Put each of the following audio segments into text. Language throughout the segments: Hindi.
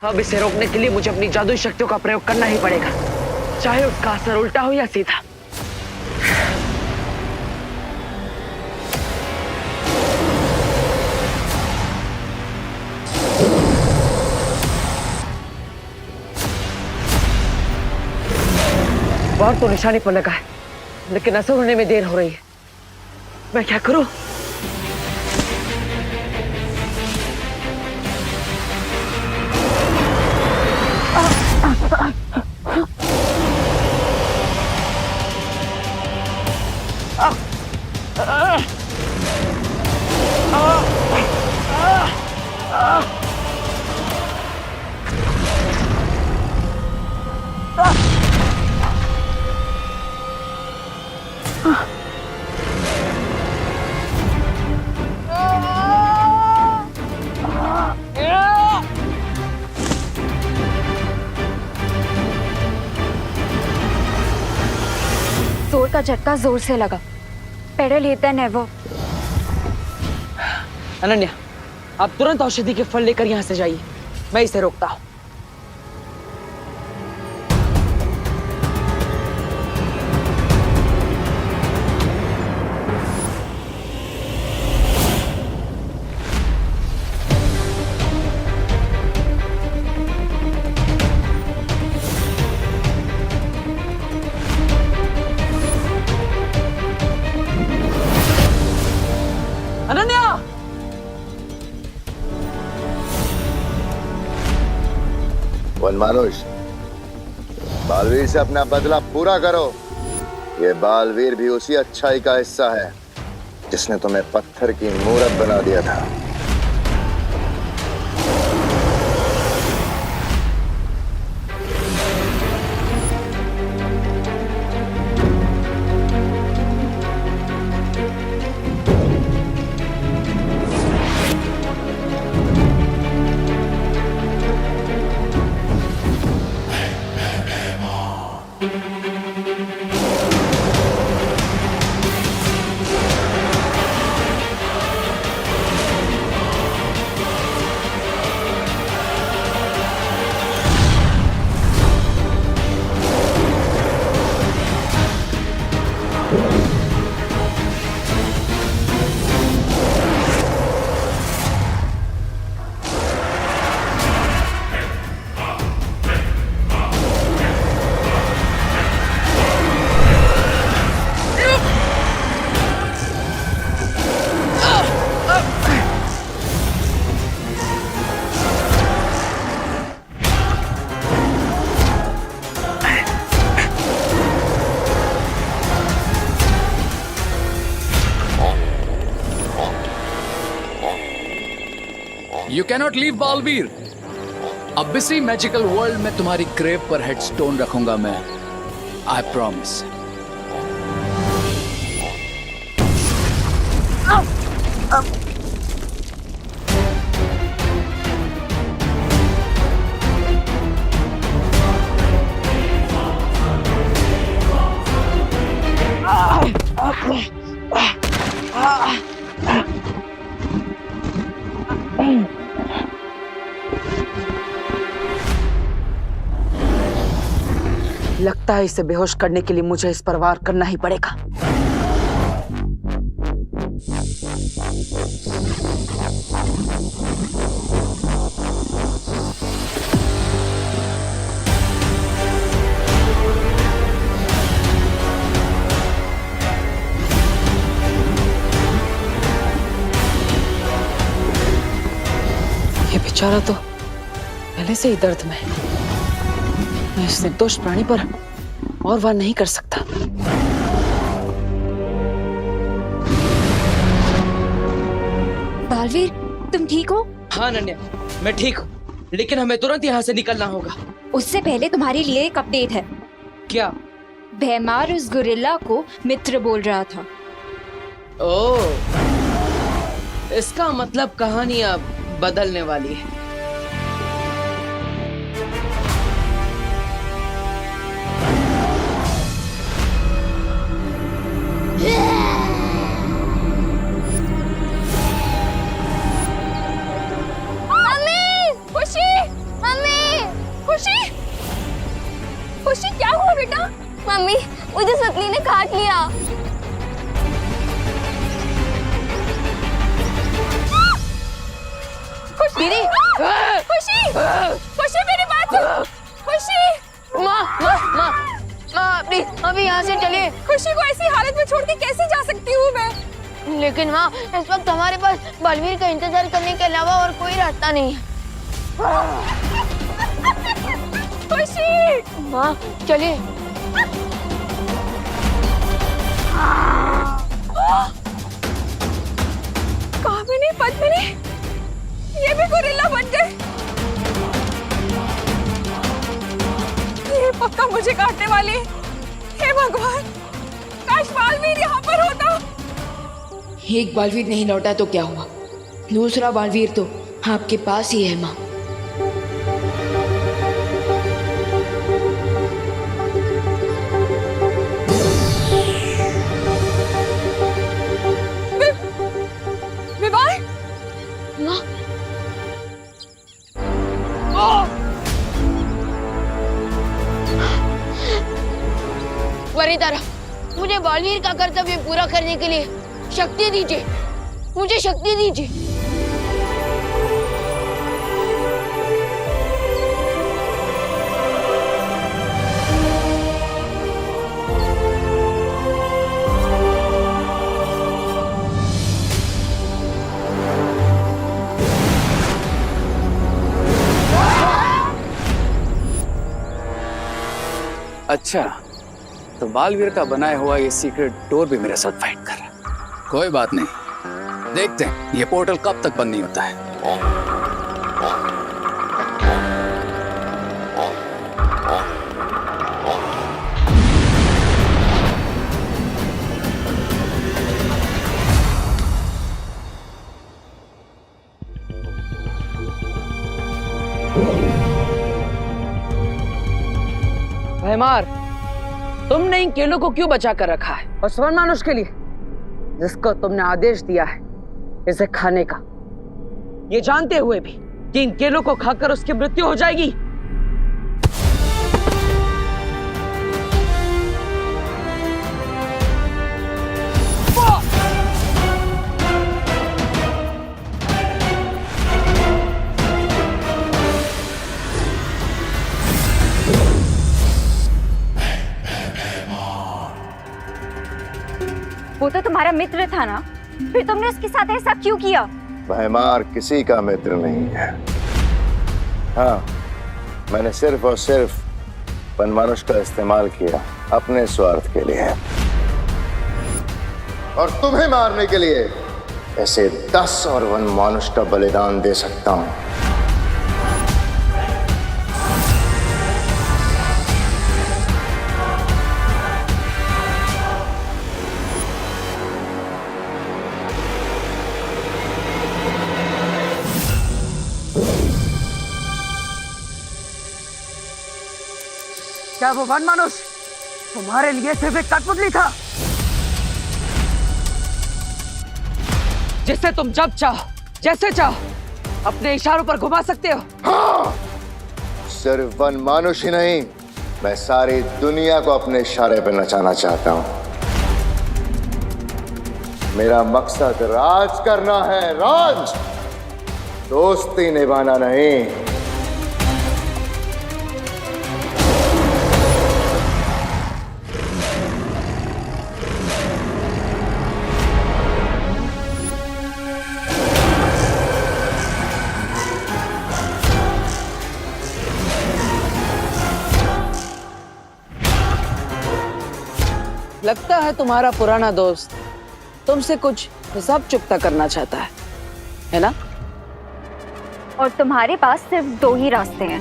अब इसे रोकने के लिए मुझे अपनी जादुई शक्तियों का प्रयोग करना ही पड़ेगा, चाहे उसका असर उल्टा हो या सीधा। बाहर तो निशाने पर लगा है, लेकिन असर होने में देर हो रही है। मैं क्या करूं? जोर का झटका जोर से लगा। पेडल लेता नेवर। अनन्या, आप तुरंत औषधि के फल लेकर यहाँ से जाइए, मैं इसे रोकता हूँ। अनन्या! वनमानुष, बालवीर से अपना बदला पूरा करो। ये बालवीर भी उसी अच्छाई का हिस्सा है जिसने तुम्हें पत्थर की मूरत बना दिया था। You cannot leave Baalveer. अबिसी मैजिकल वर्ल्ड में तुम्हारी ग्रेव पर हेडस्टोन रखूंगा मैं। I promise। लगता है इसे बेहोश करने के लिए मुझे इस पर वार करना ही पड़ेगा। ये बेचारा तो पहले से ही दर्द में है। मैं इस निर्दोष प्राणी पर और वार नहीं कर सकता। बालवीर, तुम ठीक हो? हाँ नन्या, मैं ठीक हूँ, लेकिन हमें तुरंत यहाँ से निकलना होगा। उससे पहले तुम्हारे लिए एक अपडेट है। क्या? भैमार उस गुरिल्ला को मित्र बोल रहा था। ओह, इसका मतलब कहानी अब बदलने वाली है। मम्मी! खुशी! मम्मी! देख लिया। दीदी, खुशी, खुशी मेरी बात सुन। खुशी, माँ माँ माँ माँ प्लीज अभी यहाँ से चलिए। खुशी को ऐसी हालत में छोड़ के कैसे जा सकती हूँ मैं? लेकिन माँ इस वक्त हमारे पास बलवीर का इंतजार करने के अलावा और कोई रास्ता नहीं है। खुशी, माँ चलिए। कामिनी, पद्मिनी, ये भी गोरिल्ला बन गए। ये पक्का मुझे काटने वाली है। हे भगवान, काश बालवीर यहाँ पर होता। एक बालवीर नहीं लौटा तो क्या हुआ, दूसरा बालवीर तो आपके पास ही है माँ। विवाह, माँ वरितारा, मुझे बालवीर का कर्तव्य पूरा करने के लिए शक्ति दीजिए, मुझे शक्ति दीजिए। अच्छा, तो बालवीर का बनाया हुआ ये सीक्रेट डोर भी मेरे साथ फाइट कर रहा है। कोई बात नहीं, देखते हैं ये पोर्टल कब तक बंद नहीं होता है। भैमार, तुमने इन केलों को क्यों बचा कर रखा है? और स्वर्ण मानुष के लिए, जिसको तुमने आदेश दिया है इसे खाने का, ये जानते हुए भी कि इन केलों को खाकर उसकी मृत्यु हो जाएगी। वो तो तुम्हारा मित्र था ना, फिर तुमने उसके साथ ऐसा क्यों किया? भयमार किसी का मित्र नहीं है। हाँ, मैंने सिर्फ और सिर्फ वनमानुष का इस्तेमाल किया अपने स्वार्थ के लिए, और तुम्हें मारने के लिए ऐसे 10 और वनमानुष का बलिदान दे सकता हूं। क्या वो वन मानुष तुम्हारे लिए सिर्फ एक कठपुतली था जिसे तुम जब चाहो जैसे चाहो अपने इशारों पर घुमा सकते हो? हाँ, सिर्फ वन मानुष ही नहीं, मैं सारी दुनिया को अपने इशारे पर नचाना चाहता हूं। मेरा मकसद राज करना है, राज, दोस्ती निभाना नहीं। लगता है तुम्हारा पुराना दोस्त तुमसे कुछ हिसाब चुकता करना चाहता है ना? और तुम्हारे पास सिर्फ 2 ही रास्ते हैं,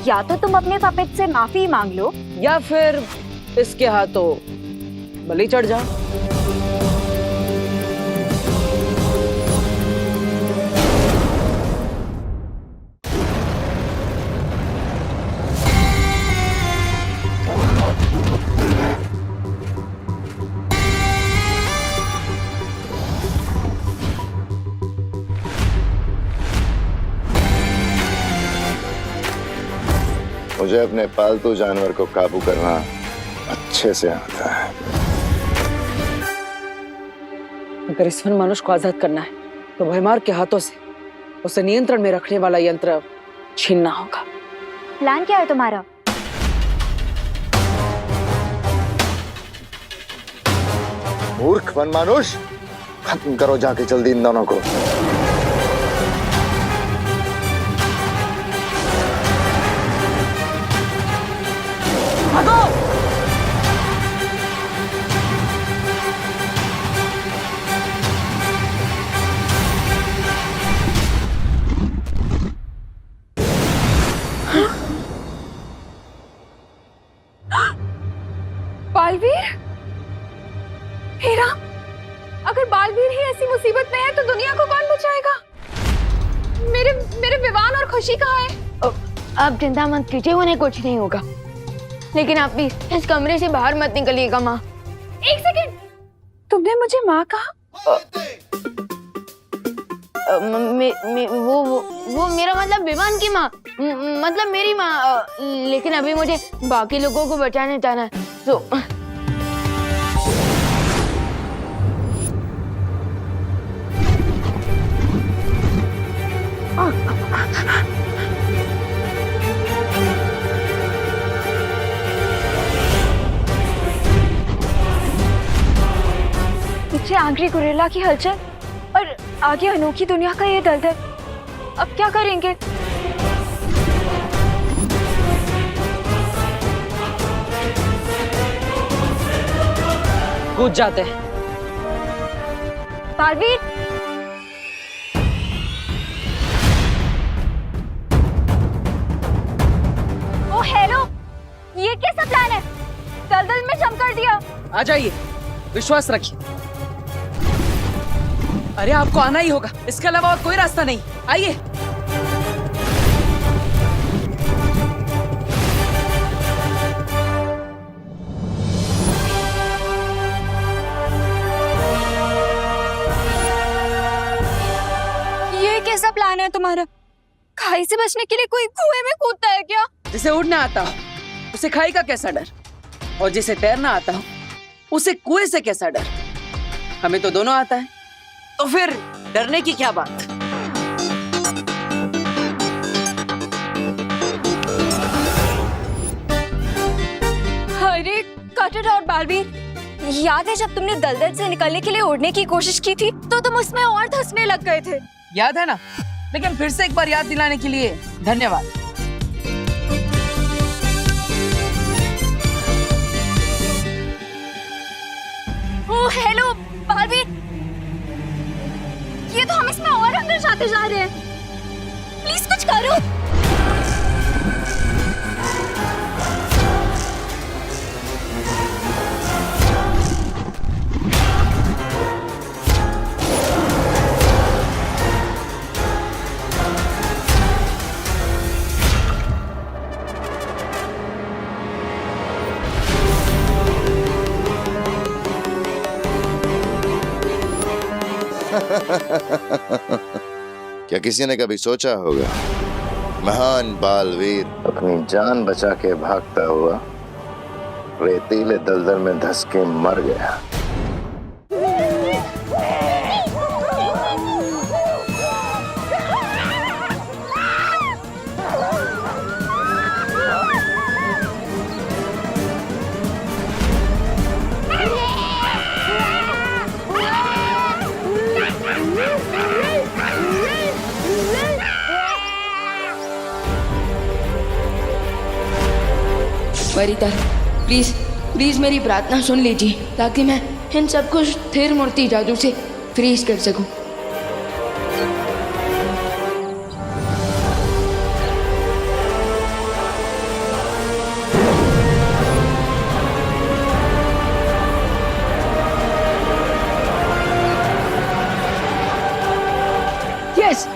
या तो तुम अपने पपेट से माफी मांग लो, या फिर इसके हाथों बलि चढ़ जाओ। मुझे अपने पालतू जानवर को काबू करना अच्छा अच्छे से आता है। अगर इस वन मानुष को आजाद करना है तो भयमार के हाथों से उसे नियंत्रण में रखने वाला यंत्र छीनना होगा। प्लान क्या है तुम्हारा? मूर्ख वन मानुष, खत्म करो जाके जल्दी इन दोनों को। बालवीर, हे राम, अगर बालवीर ही ऐसी मुसीबत में है तो दुनिया को कौन बचाएगा? मेरे विवान और खुशी कहाँ है? आप चिंता मत कीजिए, उन्हें कुछ नहीं होगा। लेकिन आप भी इस कमरे से बाहर मत निकलिएगा माँ। एक सेकंड, तुमने मुझे माँ कहा? वो मेरा मतलब विवान की माँ, मतलब मेरी माँ। लेकिन अभी मुझे बाकी लोगों को बचाने जाना है, तो पीछे आंग्री गुरिल्ला की हलचल और आगे अनोखी दुनिया का ये दलदल। अब क्या करेंगे? कूद जाते हैं। बालवीर, ओ हेलो, ये कैसा प्लान है? दलदल में जम कर दिया। आ जाइए, विश्वास रखिए। अरे आपको आना ही होगा, इसके अलावा और कोई रास्ता नहीं। आइए। ये कैसा प्लान है तुम्हारा? खाई से बचने के लिए कोई कुएं में कूदता है क्या? जिसे उड़ना आता हो उसे खाई का कैसा डर, और जिसे तैरना आता हो उसे कुएं से कैसा डर? हमें तो दोनों आता है, तो फिर डरने की क्या बात? अरे कटर और बालवीर, याद है जब तुमने दलदल से निकलने के लिए उड़ने की कोशिश की थी तो तुम उसमें और धंसने लग गए थे। याद है ना? लेकिन फिर से एक बार याद दिलाने के लिए धन्यवाद। ओह हेलो बालवीर, ये तो हम इसमें और अंदर जाते जा रहे हैं। प्लीज कुछ करो। क्या किसी ने कभी सोचा होगा महान बालवीर अपनी जान बचा के भागता हुआ रेतीले दलदल में धंस के मर गया? परितर, प्लीज प्लीज मेरी प्रार्थना सुन लीजिए ताकि मैं इन सबको स्थिर मूर्ति जादू से फ्रीज कर सकूं। यस।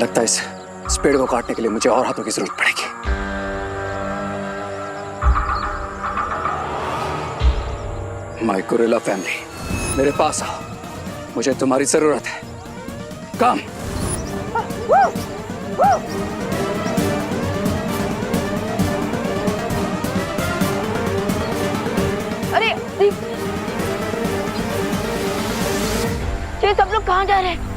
लगता है इस पेड़ को काटने के लिए मुझे और हाथों की जरूरत पड़ेगी। माय गुरिल्ला फैमिली, मेरे पास आओ, मुझे तुम्हारी जरूरत है। कम। अरे ये सब लोग कहाँ जा रहे हैं?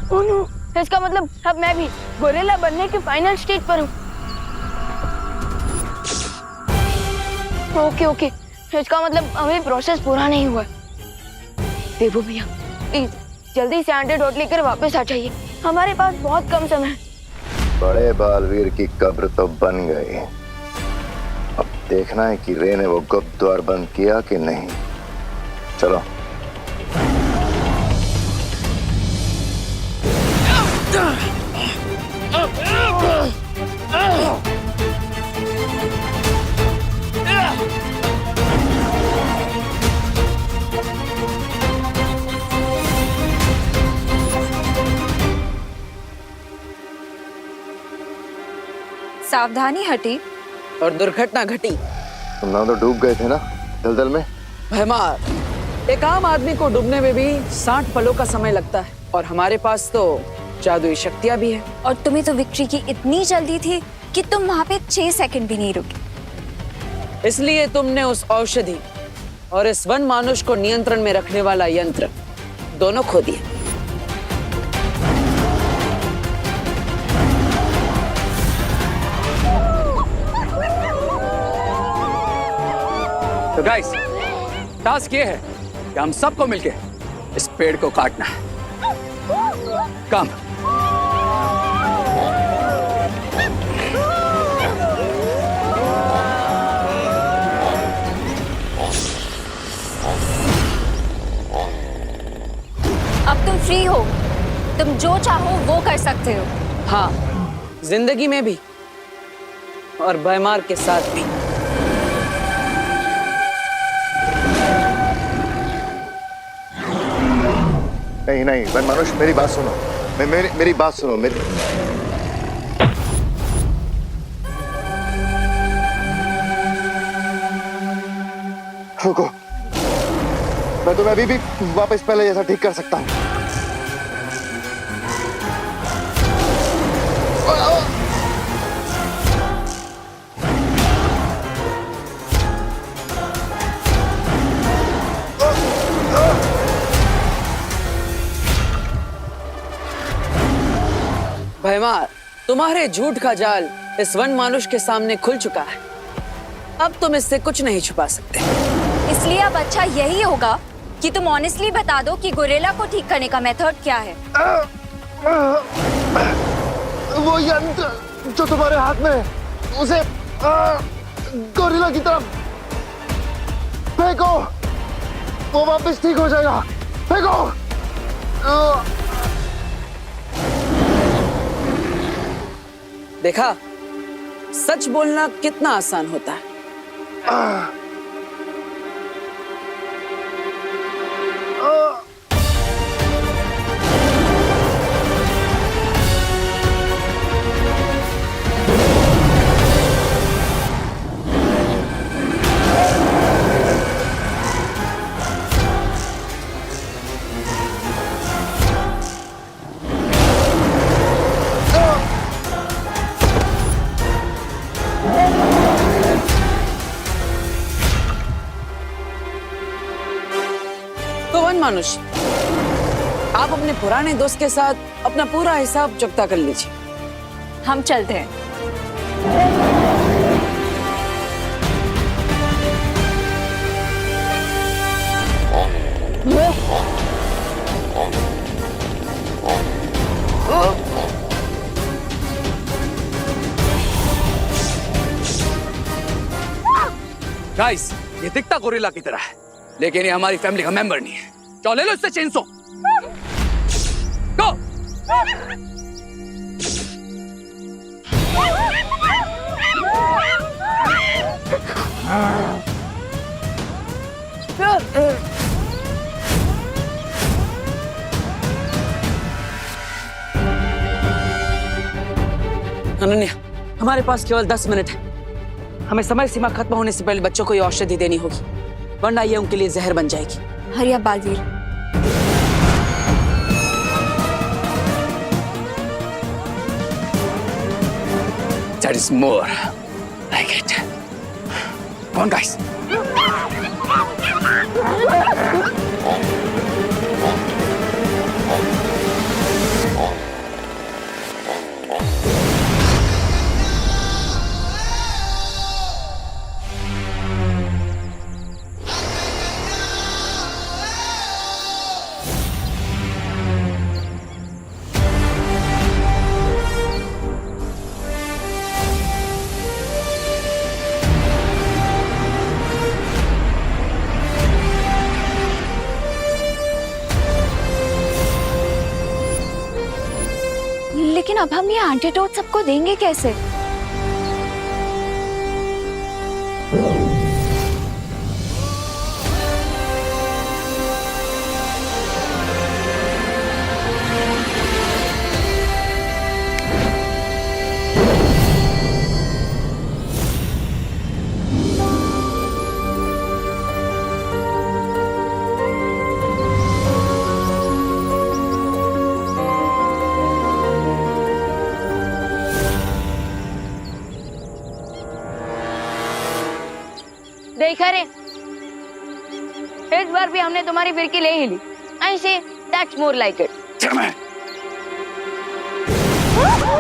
ओह नो, इसका मतलब अब मैं भी गोरिल्ला बनने के फाइनल स्टेज पर हूँ। ओके, इसका मतलब अभी प्रोसेस पूरा नहीं हुआ। देवू भैया प्लीज जल्दी से एंटीडोट लेकर वापस आ जाइए, हमारे पास बहुत कम समय है। बड़े बालवीर की कब्र तो बन गई, अब देखना है कि रे ने वो गुप्त द्वार बंद किया कि नहीं। चलो। सावधानी हटी और दुर्घटना घटी। तुम ना तो डूब गए थे ना दलदल में। भैमार, एक आम आदमी को डूबने में भी 60 पलों का समय लगता है, और हमारे पास तो जादुई शक्तियां भी है। और तुम्हें तो विक्ट्री की इतनी जल्दी थी कि तुम वहां पे 6 सेकंड भी नहीं रुके। इसलिए तुमने उस औषधि और इस वन मानुष को नियंत्रण में रखने वाला यंत्र दोनों खो दिए। तो गाइस, टास्क ये है कि हम सबको मिलके इस पेड़ को काटना है। कम। अब तुम फ्री हो, तुम जो चाहो वो कर सकते हो। हाँ, जिंदगी में भी और भैमार के साथ भी। नहीं वन मनुष्य, मेरी बात सुनो। मेरी बात सुनो। रुको, मैं तुम्हें अभी भी वापस पहले जैसा ठीक कर सकता हूँ। भैमार, तुम्हारे झूठ का जाल इस वन मानुष के सामने खुल चुका है। अब तुम इससे कुछ नहीं छुपा सकते। इसलिए अब अच्छा यही होगा कि तुम ऑनेस्टली बता दो कि गोरिल्ला को ठीक करने का मेथड क्या है। वो यंत्र जो तुम्हारे हाथ में है, उसे गोरिल्ला की तरफ फेंको, वो वापस ठीक हो जाएगा। फेंको। देखा, सच बोलना कितना आसान होता है। तो वन मानुष, आप अपने पुराने दोस्त के साथ अपना पूरा हिसाब चुकता कर लीजिए। हम चलते हैं। गाइस, ये दिखता गोरिल्ला की तरह है, लेकिन ये हमारी फैमिली का मेंबर नहीं है। चलो ले लो इससे चेनसो। गो। अनन्या, हमारे पास केवल 10 मिनट है। हमें समय सीमा खत्म होने से पहले बच्चों को ये औषधि देनी होगी, वरना ये उनके लिए जहर बन जाएगी। हरी अब Baalveer. That is more like it. Come on, guys. लेकिन अब हम ये एंटीडोट सबको देंगे कैसे? देखा रे, इस बार भी हमने तुम्हारी फिरकी ले ही ली। I say that's more like it.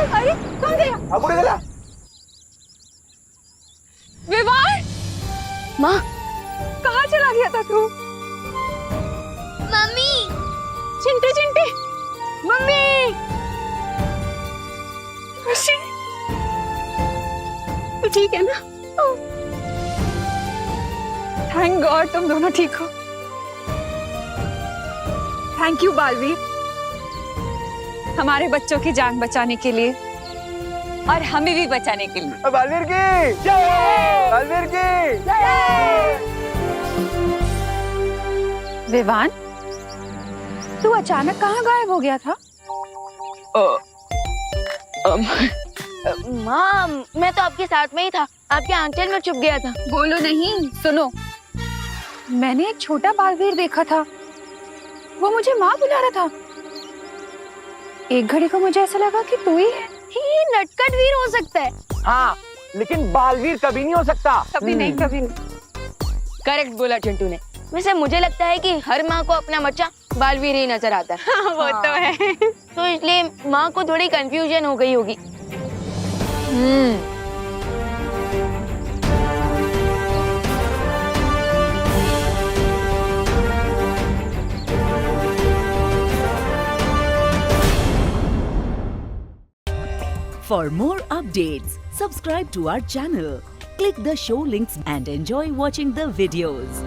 अरे कौन गया? विवान, माँ, कहाँ चला गया था तू? मम्मी, चिंटे चिंटे, मम्मी, खुशी, तू ठीक है ना? थैंक गॉड तुम दोनों ठीक हो। थैंक यू बालवीर, हमारे बच्चों की जान बचाने के लिए और हमें भी बचाने के लिए। बालवीर की जय! बालवीर की जय! विवान, तू अचानक कहाँ गायब हो गया था? माँ, मैं तो आपके साथ में ही था, आपके आंचल में छुप गया था। बोलो नहीं, सुनो, मैंने एक छोटा बालवीर देखा था, वो मुझे माँ बुला रहा था। एक घड़ी को मुझे ऐसा लगा कि तू ही है। ये नटखट वीर हो सकता है। हाँ, लेकिन बालवीर कभी नहीं हो सकता। कभी नहीं, कभी नहीं। करेक्ट बोला चिंटू ने। वैसे मुझे लगता है कि हर माँ को अपना बच्चा बालवीर ही नजर आता है। वो तो है। तो इसलिए माँ को थोड़ी कंफ्यूजन हो गई होगी। For more updates, subscribe to our channel, click the show links and enjoy watching the videos.